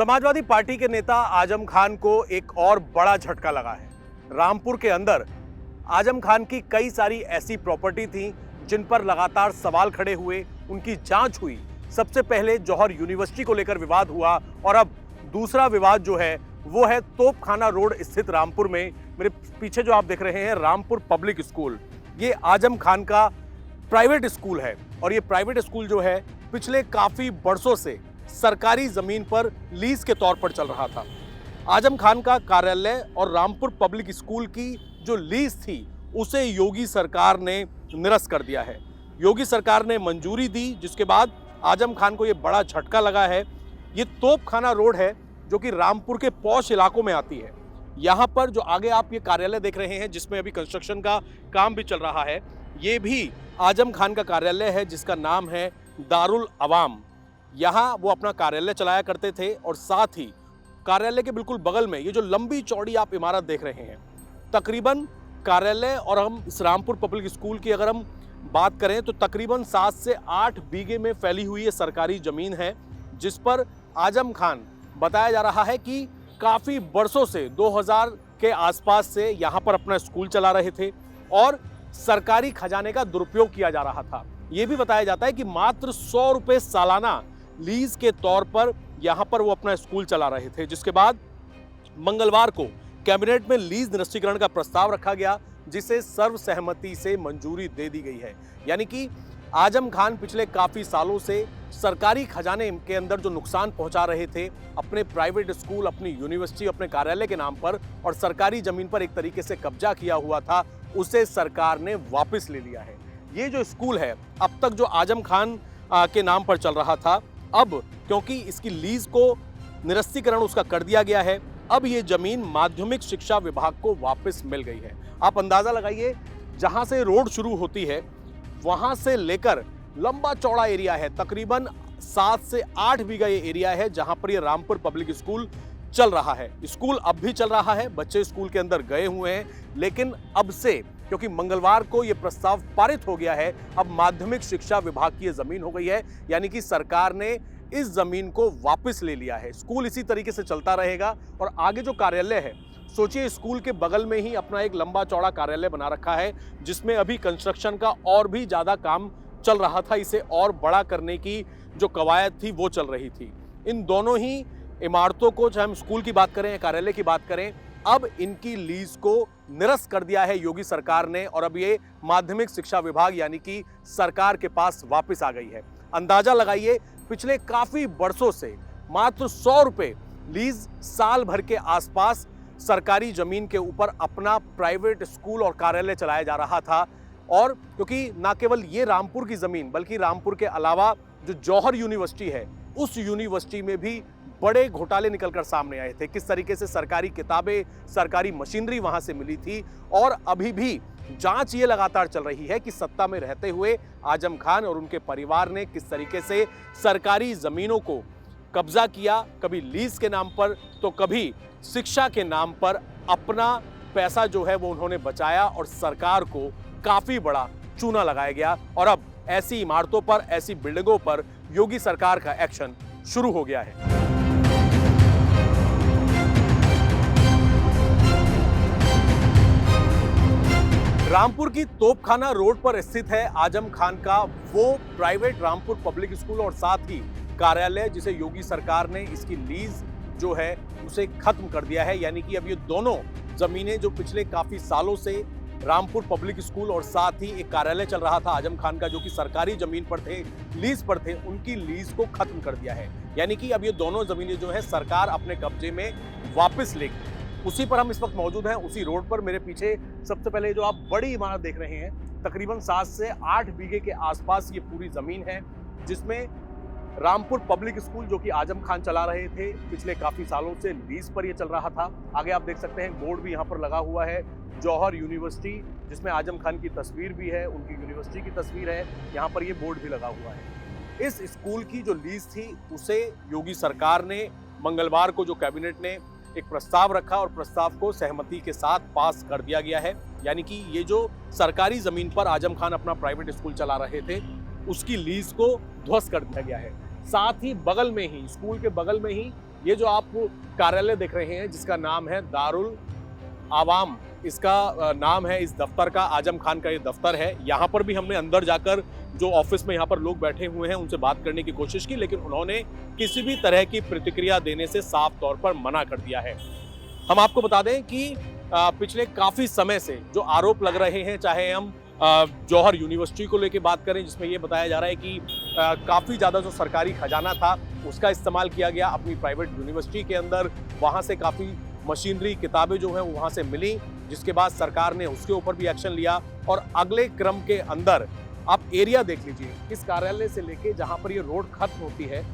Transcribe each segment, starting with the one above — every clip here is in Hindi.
समाजवादी पार्टी के नेता आजम खान को एक और बड़ा झटका लगा है। रामपुर के अंदर आजम खान की कई सारी ऐसी प्रॉपर्टी थी जिन पर लगातार सवाल खड़े हुए, उनकी जांच हुई। सबसे पहले जौहर यूनिवर्सिटी को लेकर विवाद हुआ और अब दूसरा विवाद जो है वो है तोपखाना रोड स्थित रामपुर में। मेरे पीछे जो आप देख रहे हैं रामपुर पब्लिक स्कूल, ये आजम खान का प्राइवेट स्कूल है और ये प्राइवेट स्कूल जो है पिछले काफी वर्षों से सरकारी जमीन पर लीज के तौर पर चल रहा था। आजम खान का कार्यालय और रामपुर पब्लिक स्कूल की जो लीज थी उसे योगी सरकार ने निरस्त कर दिया है। योगी सरकार ने मंजूरी दी, जिसके बाद आजम खान को यह बड़ा झटका लगा है। ये तोपखाना रोड है जो कि रामपुर के पॉश इलाकों में आती है। यहाँ पर जो आगे आप ये कार्यालय देख रहे हैं जिसमें अभी कंस्ट्रक्शन का काम भी चल रहा है, ये भी आजम खान का कार्यालय है जिसका नाम है दारुल अवाम। यहाँ वो अपना कार्यालय चलाया करते थे और साथ ही कार्यालय के बिल्कुल बगल में ये जो लंबी चौड़ी आप इमारत देख रहे हैं, तकरीबन कार्यालय और हम इस रामपुर पब्लिक स्कूल की अगर हम बात करें तो तकरीबन 7 से 8 बीघे में फैली हुई ये सरकारी जमीन है, जिस पर आजम खान बताया जा रहा है कि काफ़ी वर्षों से 2000 के आसपास से यहाँ पर अपना स्कूल चला रहे थे और सरकारी खजाने का दुरुपयोग किया जा रहा था। ये भी बताया जाता है कि मात्र 100 रुपये सालाना लीज के तौर पर यहाँ पर वो अपना स्कूल चला रहे थे, जिसके बाद मंगलवार को कैबिनेट में लीज निरस्तीकरण का प्रस्ताव रखा गया, जिसे सर्वसहमति से मंजूरी दे दी गई है। यानी कि आजम खान पिछले काफी सालों से सरकारी खजाने के अंदर जो नुकसान पहुंचा रहे थे, अपने प्राइवेट स्कूल, अपनी यूनिवर्सिटी, अपने कार्यालय के नाम पर और सरकारी जमीन पर एक तरीके से कब्जा किया हुआ था, उसे सरकार ने वापस ले लिया है। ये जो स्कूल है अब तक जो आजम खान के नाम पर चल रहा था, अब क्योंकि इसकी लीज को निरस्तीकरण उसका कर दिया गया है, अब ये जमीन माध्यमिक शिक्षा विभाग को वापस मिल गई है। आप अंदाजा लगाइए, जहां से रोड शुरू होती है वहां से लेकर लंबा चौड़ा एरिया है, तकरीबन 7 से 8 बीघा ये एरिया है जहां पर ये रामपुर पब्लिक स्कूल चल रहा है। स्कूल अब भी चल रहा है, बच्चे स्कूल के अंदर गए हुए हैं, लेकिन अब से क्योंकि मंगलवार को यह प्रस्ताव पारित हो गया है, अब माध्यमिक शिक्षा विभाग की यह जमीन हो गई है। यानी कि सरकार ने इस जमीन को वापस ले लिया है। स्कूल इसी तरीके से चलता रहेगा और आगे जो कार्यालय है, सोचिए स्कूल के बगल में ही अपना एक लंबा चौड़ा कार्यालय बना रखा है, जिसमें अभी कंस्ट्रक्शन का और भी ज्यादा काम चल रहा था। इसे और बड़ा करने की जो कवायद थी वो चल रही थी। इन दोनों ही इमारतों को, चाहे हम स्कूल की बात करें या कार्यालय की बात करें, अब इनकी लीज को निरस्त कर दिया है योगी सरकार ने और अब ये माध्यमिक शिक्षा विभाग यानी कि सरकार के पास वापस आ गई है। अंदाजा लगाइए, पिछले काफी वर्षों से मात्र 100 रुपये लीज साल भर के आसपास सरकारी जमीन के ऊपर अपना प्राइवेट स्कूल और कार्यालय चलाया जा रहा था। और क्योंकि ना केवल ये रामपुर की जमीन बल्कि रामपुर के अलावा जो जौहर यूनिवर्सिटी है, उस यूनिवर्सिटी में भी बड़े घोटाले निकलकर सामने आए थे। किस तरीके से सरकारी किताबें, सरकारी मशीनरी वहां से मिली थी और अभी भी जांच ये लगातार चल रही है कि सत्ता में रहते हुए आजम खान और उनके परिवार ने किस तरीके से सरकारी जमीनों को कब्जा किया, कभी लीज के नाम पर तो कभी शिक्षा के नाम पर अपना पैसा जो है वो उन्होंने बचाया और सरकार को काफी बड़ा चूना लगाया गया। और अब ऐसी इमारतों पर, ऐसी बिल्डिंगों पर योगी सरकार का एक्शन शुरू हो गया है। रामपुर की तोपखाना रोड पर स्थित है आजम खान का वो प्राइवेट रामपुर पब्लिक स्कूल और साथ ही कार्यालय, जिसे योगी सरकार ने इसकी लीज जो है उसे खत्म कर दिया है। यानी कि अब ये दोनों जमीनें जो पिछले काफी सालों से रामपुर पब्लिक स्कूल और साथ ही एक कार्यालय चल रहा था आजम खान का, जो कि सरकारी जमीन पर थे, लीज पर थे, उनकी लीज को खत्म कर दिया है। यानी कि अब ये दोनों जमीनें जो है सरकार अपने कब्जे में वापस लेगी। उसी पर हम इस वक्त मौजूद हैं, उसी रोड पर। मेरे पीछे सबसे पहले जो आप बड़ी इमारत देख रहे हैं, तकरीबन 7 से 8 बीघे के आसपास ये पूरी जमीन है, जिसमें रामपुर पब्लिक स्कूल जो कि आजम खान चला रहे थे, पिछले काफी सालों से लीज पर ये चल रहा था। आगे आप देख सकते हैं बोर्ड भी यहाँ पर लगा हुआ है, जौहर यूनिवर्सिटी, जिसमें आजम खान की तस्वीर भी है, उनकी यूनिवर्सिटी की तस्वीर है, यहाँ पर ये बोर्ड भी लगा हुआ है। इस स्कूल की जो लीज थी उसे योगी सरकार ने मंगलवार को जो कैबिनेट ने एक प्रस्ताव रखा और प्रस्ताव को सहमति के साथ पास कर दिया गया है। यानी कि ये जो सरकारी जमीन पर आजम खान अपना प्राइवेट स्कूल चला रहे थे, उसकी लीज को ध्वस्त कर दिया गया है। साथ ही बगल में ही, स्कूल के बगल में ही ये जो आप कार्यालय देख रहे हैं जिसका नाम है दारुल आवाम, इसका नाम है इस दफ्तर का, आजम खान का ये दफ्तर है। यहाँ पर भी हमने अंदर जाकर जो ऑफिस में यहाँ पर लोग बैठे हुए हैं उनसे बात करने की कोशिश की, लेकिन उन्होंने किसी भी तरह की प्रतिक्रिया देने से साफ तौर पर मना कर दिया है। हम आपको बता दें कि पिछले काफी समय से जो आरोप लग रहे हैं, चाहे हम जौहर यूनिवर्सिटी को लेकर बात करें जिसमें ये बताया जा रहा है कि काफी ज्यादा जो सरकारी खजाना था उसका इस्तेमाल किया गया अपनी प्राइवेट यूनिवर्सिटी के अंदर, वहां से काफी मशीनरी, किताबें जो हैं वो वहां से मिली, जिसके बाद सरकार ने उसके ऊपर भी एक्शन लिया। और अगले क्रम के अंदर आप एरिया देख लीजिए, इस कार्यालय से लेके जहां पर ये रोड खत्म होती है,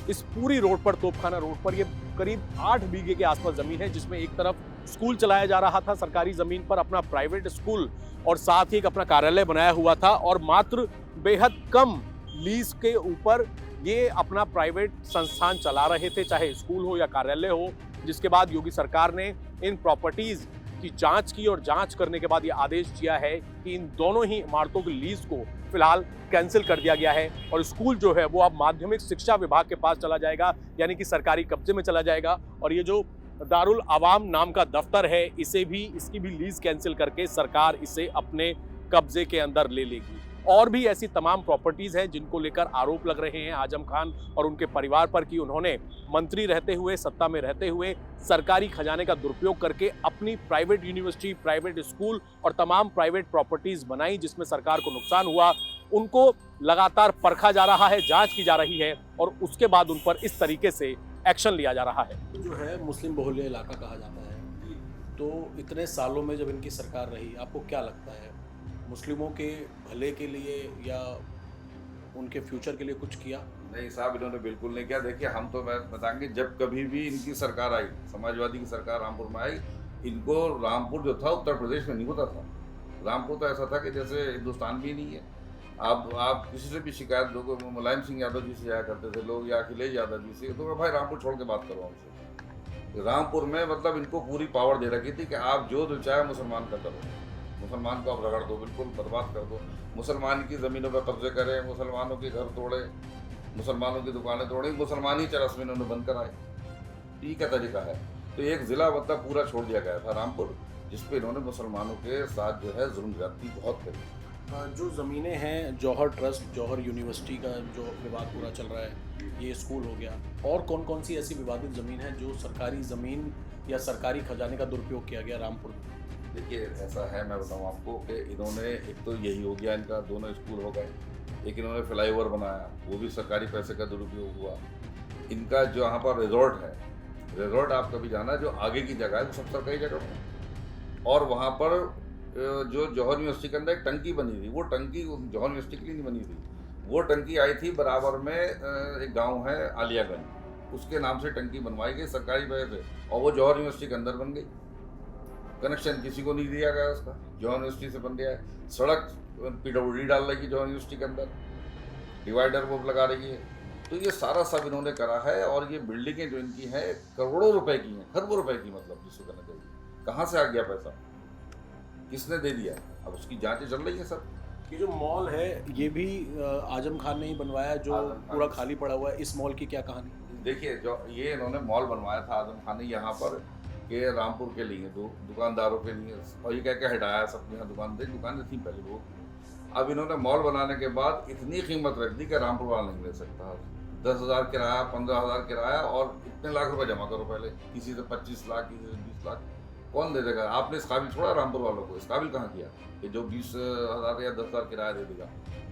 इस पूरी रोड पर, तोपखाना रोड पर, ये करीब 8 बीघे के आसपास जमीन है जिसमें एक तरफ स्कूल चलाया जा रहा था सरकारी जमीन पर, अपना प्राइवेट स्कूल, और साथ ही एक अपना कार्यालय बनाया हुआ था, और मात्र बेहद कम लीज के ऊपर ये अपना प्राइवेट संस्थान चला रहे थे, चाहे स्कूल हो या कार्यालय हो। जिसके बाद योगी सरकार ने इन प्रॉपर्टीज की जांच की और जांच करने के बाद ये आदेश दिया है कि इन दोनों ही इमारतों की लीज को फिलहाल कैंसिल कर दिया गया है और स्कूल जो है वो अब माध्यमिक शिक्षा विभाग के पास चला जाएगा, यानी कि सरकारी कब्जे में चला जाएगा। और ये जो दारुल आवाम नाम का दफ्तर है, इसे भी, इसकी भी लीज कैंसिल करके सरकार इसे अपने कब्जे के अंदर ले लेगी। और भी ऐसी तमाम प्रॉपर्टीज हैं जिनको लेकर आरोप लग रहे हैं आजम खान और उनके परिवार पर कि उन्होंने मंत्री रहते हुए, सत्ता में रहते हुए सरकारी खजाने का दुरुपयोग करके अपनी प्राइवेट यूनिवर्सिटी, प्राइवेट स्कूल और तमाम प्राइवेट प्रॉपर्टीज बनाई जिसमें सरकार को नुकसान हुआ। उनको लगातार परखा जा रहा है, जांच की जा रही है और उसके बाद उन पर इस तरीके से एक्शन लिया जा रहा है। जो है मुस्लिम बहुल्य इलाका कहा जाता है, तो इतने सालों में जब इनकी सरकार रही, आपको क्या लगता है मुस्लिमों के भले के लिए या उनके फ्यूचर के लिए कुछ किया? नहीं साहब, इन्होंने बिल्कुल नहीं किया। देखिए, हम तो मैं बताएंगे, जब कभी भी इनकी सरकार आई, समाजवादी की सरकार रामपुर में आई, इनको रामपुर जो था उत्तर प्रदेश में नहीं होता था। रामपुर तो ऐसा था कि जैसे हिंदुस्तान भी नहीं है। आप किसी से भी शिकायत लोग, मुलायम सिंह यादव जी से जाया करते थे लोग या अखिलेश यादव जी से, तो मैं भाई रामपुर छोड़ के बात करो हमसे। रामपुर में मतलब इनको पूरी पावर दे रखी थी कि आप जो दिल चाहे मुसलमान का करो, मुसलमान को आप रगड़ दो, बिल्कुल बर्बाद कर दो, मुसलमान की ज़मीनों पर कब्जे करें, मुसलमानों के घर तोड़े, मुसलमानों की दुकानें तोड़ी, मुसलमान ही चरस में इन्होंने बंद कराए। ठीक है, तरीका है। तो एक ज़िला मतलब पूरा छोड़ दिया गया था रामपुर, जिस पे इन्होंने मुसलमानों के साथ जो है जुल्म ज्यादती बहुत करी। जो ज़मीनें हैं जौहर ट्रस्ट, जौहर यूनिवर्सिटी का जो विवाद पूरा चल रहा है, ये स्कूल हो गया, और कौन कौन सी ऐसी विवादित ज़मीन है जो सरकारी ज़मीन या सरकारी खजाने का दुरुपयोग किया गया रामपुर में? देखिए, ऐसा है, मैं बताऊँ आपको कि इन्होंने, एक तो यही हो गया इनका, दोनों स्कूल हो गए, एक इन्होंने फ्लाईओवर बनाया, वो भी सरकारी पैसे का दुरुपयोग हुआ। इनका जो यहाँ पर रिजॉर्ट है, रिजॉर्ट आप कभी जाना, जो आगे की जगह है वो सब सरकारी जगह है। और वहाँ पर जो जौहर यूनिवर्सिटी के अंदर एक टंकी बनी थी, वो टंकी जौहर यूनिवर्सिटी के लिए नहीं बनी थी, वो टंकी आई थी बराबर में एक गाँव है आलियागंज, उसके नाम से टंकी बनवाई गई सरकारी पैसे, और वो जौहर यूनिवर्सिटी के अंदर बन गई। कनेक्शन किसी को नहीं दिया गया उसका, जौहर यूनिवर्सिटी से बन गया है। सड़क PWD डाल रही है जौहर यूनिवर्सिटी के अंदर, डिवाइडर वो लगा रही है। तो ये सारा सब इन्होंने करा है, और ये बिल्डिंगें जो इनकी हैं करोड़ों रुपए की हैं, खरबों रुपए की, मतलब जिसको कहना चाहिए। कहाँ से आ गया पैसा, किसने दे दिया, अब उसकी जांचें चल रही है सब। ये जो मॉल है ये भी आजम खान ने ही बनवाया, जो पूरा खाली पड़ा हुआ है, इस मॉल की क्या कहानी? देखिए, जो ये इन्होंने मॉल बनवाया था आजम खान ने यहाँ पर, के रामपुर के लिए, दुकानदारों के लिए, और ये कह के हटाया सब। यहाँ दुकानें थी पहले वो, अब इन्होंने मॉल बनाने के बाद इतनी कीमत रख दी कि रामपुर वाला नहीं ले सकता। 10,000 किराया, 15,000 किराया, और इतने लाख रुपए जमा करो पहले, किसी से 25 लाख, किसी से 20 लाख, कौन दे देगा? आपने इस काबिल छोड़ा रामपुर वालों को, इस काबिल कहाँ किया कि जो 20,000 या 10,000 किराया दे देगा।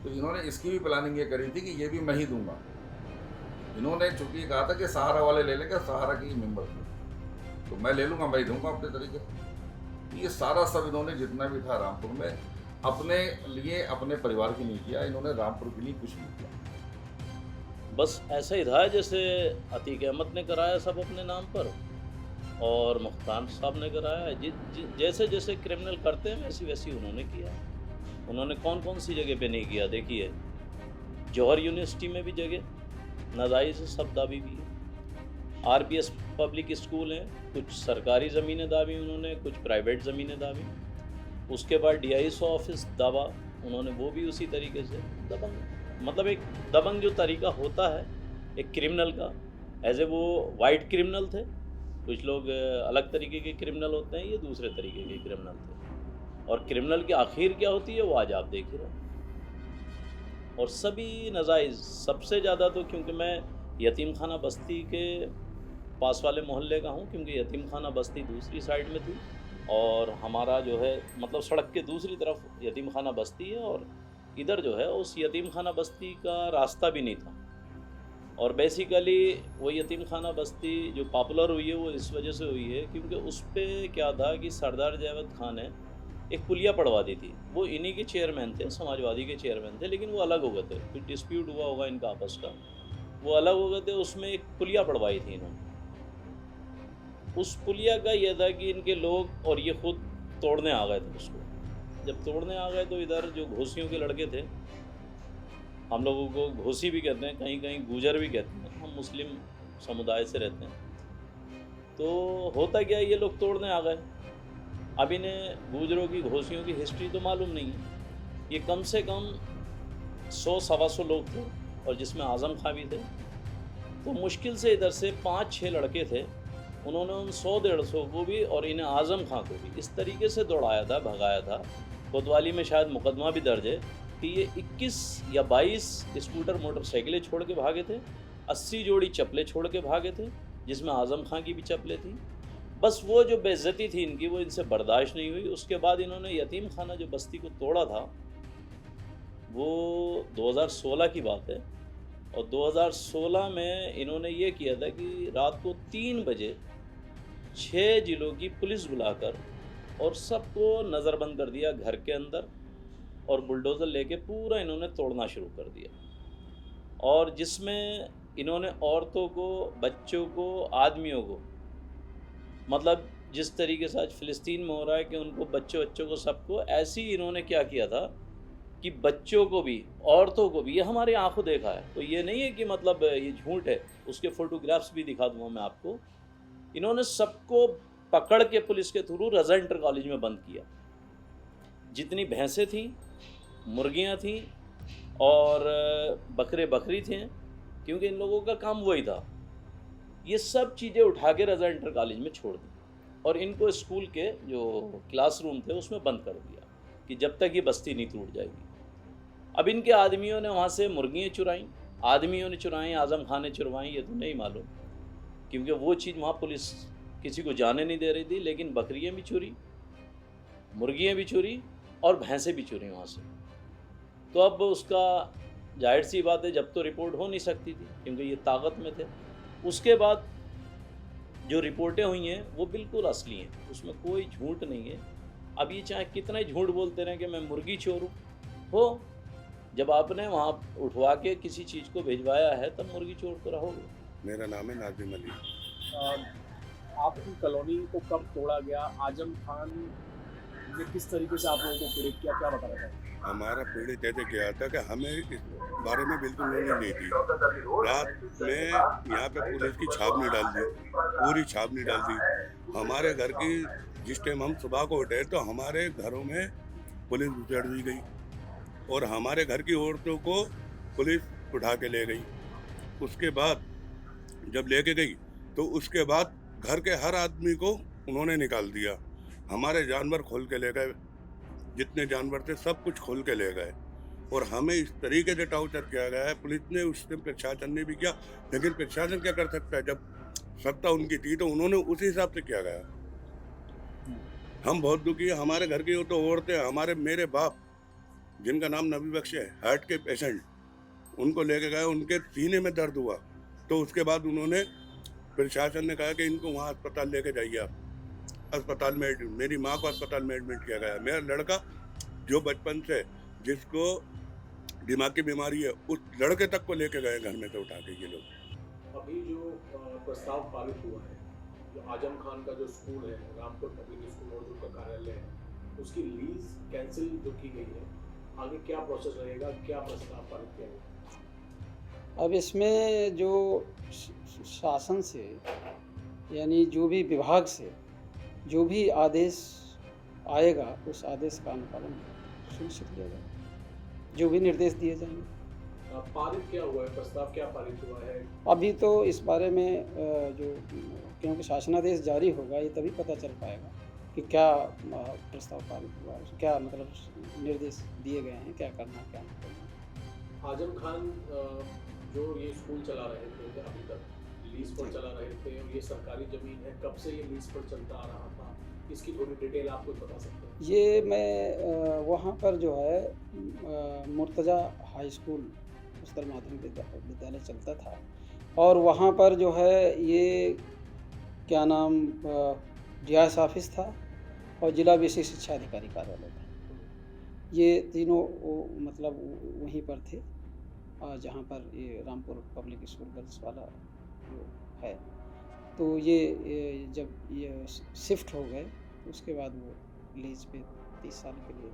तो इन्होंने इसकी भी प्लानिंग ये करी थी कि ये भी मैं ही दूंगा। इन्होंने चूंकि कहा था कि सहारा वाले ले लेंगे, सहारा की मेंबर थे, तो मैं ले लूँगा, मैं ही दूंगा अपने तरीके से। ये सारा सब इन्होंने जितना भी था रामपुर में, अपने लिए, अपने परिवार के लिए किया। इन्होंने रामपुर के लिए कुछ नहीं किया। बस ऐसा ही था जैसे अतीक अहमद ने कराया सब अपने नाम पर, और मुख्तार साहब ने कराया। जैसे जैसे क्रिमिनल करते हैं वैसी वैसी उन्होंने किया। उन्होंने कौन कौन सी जगह पे नहीं किया? देखिए, जौहर यूनिवर्सिटी में भी जगह नाजायज़ सब दावी भी है। RPS पब्लिक स्कूल हैं, कुछ सरकारी ज़मीनें दावी उन्होंने, कुछ प्राइवेट ज़मीनें दावी। उसके बाद DISO ऑफिस दावा उन्होंने, वो भी उसी तरीके से दबंग, मतलब एक दबंग जो तरीका होता है एक क्रिमिनल का एज ए वो वाइट क्रिमिनल थे, कुछ लोग अलग तरीके के क्रिमिनल होते हैं, ये दूसरे तरीके के क्रिमिनल थे। और क्रिमिनल की आखिर क्या होती है वो आज आप देख ही रहे हैं। और सभी नजायज़, सबसे ज़्यादा तो क्योंकि मैं यतीम खाना बस्ती के पास वाले मोहल्ले का हूँ, क्योंकि यतीम खाना बस्ती दूसरी साइड में थी और हमारा जो है मतलब सड़क के दूसरी तरफ यतीम खाना बस्ती है, और इधर जो है उस यतीम खाना बस्ती का रास्ता भी नहीं था। और बेसिकली वो यतीम खाना बस्ती जो पॉपुलर हुई है वो इस वजह से हुई है क्योंकि उस पर क्या था कि सरदार जावेद खान ने एक पुलिया पड़वा दी थी। वो इन्हीं के चेयरमैन थे, समाजवादी के चेयरमैन थे, लेकिन वो अलग हो गए थे, फिर डिस्प्यूट हुआ होगा इनका आपस का, वो अलग हो गए थे। उसमें एक पुलिया पड़वाई थी इन्होंने। उस पुलिया का यह था कि इनके लोग और ये खुद तोड़ने आ गए थे उसको। जब तोड़ने आ गए तो इधर जो घोसियों के लड़के थे, हम लोगों को घोसी भी कहते हैं, कहीं कहीं गुजर भी कहते हैं, हम मुस्लिम समुदाय से रहते हैं। तो होता क्या, ये लोग तोड़ने आ गए। अब इन्हें गुजरों की घोसियों की हिस्ट्री तो मालूम नहीं है। ये कम से कम 100-125 लोग थे और जिसमें आज़म खां भी थे। तो मुश्किल से इधर से 5-6 लड़के थे, उन्होंने उन 100-150 को भी और इन्हें आज़म खां को भी इस तरीके से दौड़ाया था, भगाया था। कोतवाली में शायद मुकदमा भी दर्ज है कि ये 21 या 22 स्कूटर मोटरसाइकिलें छोड़ के भागे थे, 80 जोड़ी चप्पलें छोड़ के भागे थे, जिसमें आज़म खां की भी चप्पलें थी। बस वो जो बेइज्जती थी इनकी वो इनसे बर्दाश्त नहीं हुई। उसके बाद इन्होंने यतीम खाना जो बस्ती को तोड़ा था वो 2016 की बात है, और 2016 में इन्होंने ये किया था कि रात को 3 बजे 6 जिलों की पुलिस बुलाकर और सबको नज़रबंद कर दिया घर के अंदर, और बुलडोज़र लेके पूरा इन्होंने तोड़ना शुरू कर दिया। और जिसमें इन्होंने औरतों को, बच्चों को, आदमियों को, मतलब जिस तरीके से आज फ़िलिस्तीन में हो रहा है कि उनको बच्चों को सबको, ऐसे ही इन्होंने क्या किया था कि बच्चों को भी, औरतों को भी, ये हमारे आंखों देखा है। तो ये नहीं है कि मतलब ये झूठ है, उसके फ़ोटोग्राफ्स भी दिखा दूँगा मैं आपको। इन्होंने सबको पकड़ के पुलिस के थ्रू रज़ा इंटर कॉलेज में बंद किया। जितनी भैंसें थीं, मुर्गियां थीं और बकरी थे, क्योंकि इन लोगों का काम वही था, ये सब चीज़ें उठा के रज़ा इंटर कॉलेज में छोड़ दी और इनको स्कूल के जो क्लासरूम थे उसमें बंद कर दिया कि जब तक ये बस्ती नहीं टूट जाएगी। अब इनके आदमियों ने वहाँ से मुर्गियाँ चुराईं, आदमियों ने चुराईं, आज़म खान ने चुरवाईं, ये तो नहीं मालूम, क्योंकि वो चीज़ वहाँ पुलिस किसी को जाने नहीं दे रही थी। लेकिन बकरियाँ भी चुरी, मुर्गियाँ भी चुरी और भैंसें भी चुरी वहाँ से। तो अब उसका जाहिर सी बात है, जब तो रिपोर्ट हो नहीं सकती थी क्योंकि ये ताकत में थे। उसके बाद जो रिपोर्टें हुई हैं वो बिल्कुल असली हैं, उसमें कोई झूठ नहीं है। अब ये चाहे कितना ही झूठ बोलते रहें कि मैं मुर्गी चोर हो, जब आपने वहाँ उठवा के किसी चीज़ को भिजवाया है तब मुर्गी चोर तो रहोगे। मेरा नाम है नाजिम अली। आपकी कॉलोनी को कब तोड़ा गया, आजम खान ने किस तरीके से आप लोगों को पीड़ित किया, क्या बता रहे थे? हमारा पीड़ित ऐसे किया था कि हमें इस बारे में बिल्कुल नॉलेज नहीं थी। रात में यहाँ पे पुलिस की छाप नहीं डाल दी, पूरी छाप नहीं डाल दी। हमारे घर की जिस टाइम हम सुबह को उठे तो हमारे घरों में पुलिस उचड़ दी गई और हमारे घर की औरतों को पुलिस उठा के ले गई। उसके बाद जब लेके गई तो उसके बाद घर के हर आदमी को उन्होंने निकाल दिया। हमारे जानवर खोल के ले गए, जितने जानवर थे सब कुछ खोल के ले गए और हमें इस तरीके से टॉर्चर किया गया है। पुलिस ने, उससे प्रशासन ने भी किया, लेकिन प्रशासन क्या कर सकता है, जब सत्ता उनकी थी तो उन्होंने उसी हिसाब से किया गया। हम बहुत दुखी है। हमारे घर की तो औरतें, हमारे मेरे बाप जिनका नाम नबी बख्श है, हार्ट के पेशेंट, उनको लेके गए, उनके सीने में दर्द हुआ तो उसके बाद उन्होंने, प्रशासन ने कहा कि इनको वहाँ अस्पताल लेके जाइए आप। अस्पताल में मेरी माँ को अस्पताल में एडमिट किया गया। मेरा लड़का जो बचपन से जिसको दिमाग की बीमारी है, उस लड़के तक को लेके गए घर में से उठा के ये लोग। अभी जो प्रस्ताव पारित हुआ है, जो आजम खान का जो स्कूल है, रामपुर पब्लिक स्कूल और जो कार्यालय है, उसकी लीज कैंसिल जो की गई है, आगे क्या प्रोसेस रहेगा, क्या प्रस्ताव पारित किया गया? अब इसमें जो शासन से, यानी जो भी विभाग से जो भी आदेश आएगा उस आदेश का अनुपालन सुनिश्चित किया जाएगा, जो भी निर्देश दिए जाएंगे। पारित क्या हुआ है, प्रस्ताव क्या पारित हुआ है? अभी तो इस बारे में जो क्योंकि शासनादेश जारी होगा ये तभी पता चल पाएगा कि क्या प्रस्ताव पारित हुआ है, क्या मतलब निर्देश दिए गए हैं, क्या करना है क्या नहीं करना। आजम खान जो ये स्कूल चला रहे थे अभी तक लीज पर चला रहे थे और ये सरकारी ज़मीन है, कब से ये लीज पर चलता आ रहा था, इसकी थोड़ी डिटेल आप कुछ बता सकते हैं? ये मैं वहाँ पर जो है मुर्तज़ा हाई स्कूल उच्चतर माध्यमिक विद्यालय चलता था और वहाँ पर जो है ये क्या नाम डीआईएस ऑफिस था और जिला बेसिक शिक्षा अधिकारी कार्यालय था। ये तीनों मतलब वहीं पर थे जहाँ पर ये रामपुर पब्लिक स्कूल गर्ल्स वाला जो है। तो ये जब ये शिफ्ट हो गए उसके बाद वो लीज पे 30 साल के लिए